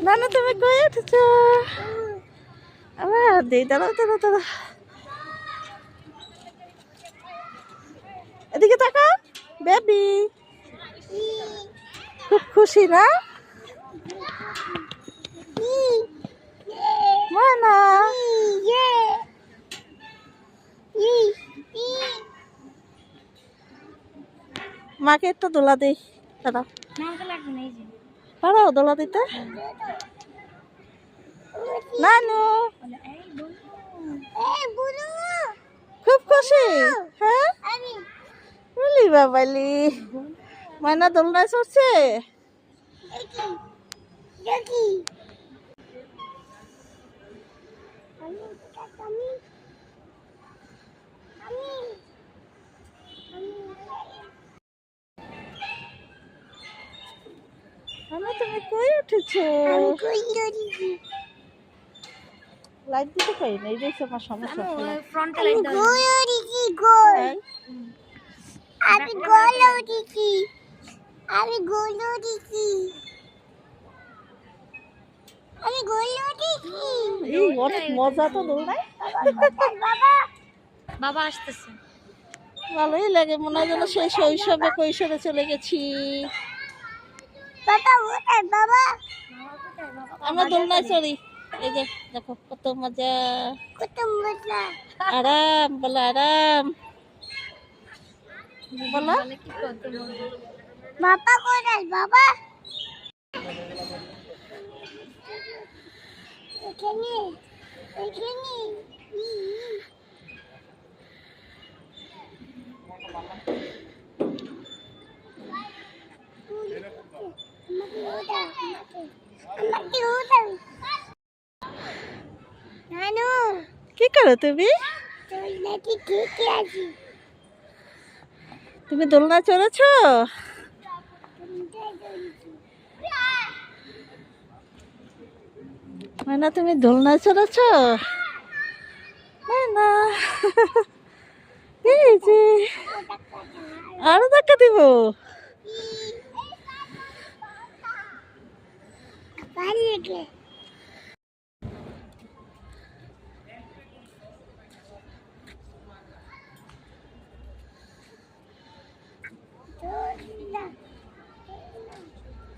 নানু তুমি কই উঠেছ? আবার দেই, দাঁড়াও দাঁড়াও দাঁড়াও, এদিকে তাকাও বেবি। খুব খুশি না ময়না? মাকে একটু দোলা দিই, দাঁড়াও পারো দোলা দিতে? নানু খুব খুশি? হ্যাঁ বলি বাবালি, ময়না দোলনায় চড়ছে। তুমি কই উঠেছ? লাইট দিতে পারি না, এই যে আমার সমস্যা। অনেক মজা তো দোলনায়। বাবা আসতেছে। ভালোই লাগে, মনে হয় যেন সেই শৈশবে কৈশোরে চলে গেছি। আমরা দোলনায় চড়ি, এই যে দেখো কত মজা, আরাম বলো আরাম বলো। বাবা কোথায় বাবা? এখানে এখানে নানু কি করো তুমি? নাকি ঠিকই আছি। তুমি দোলনা চড়েছো? না তুমি দোলনায় চড়েছো? না এই যে আরো ধাক্কা দিব। ভালো লাগে।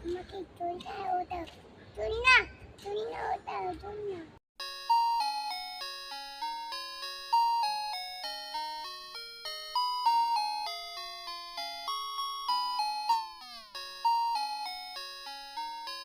আমাকে চলতে ওটা চল না ওটা চল না।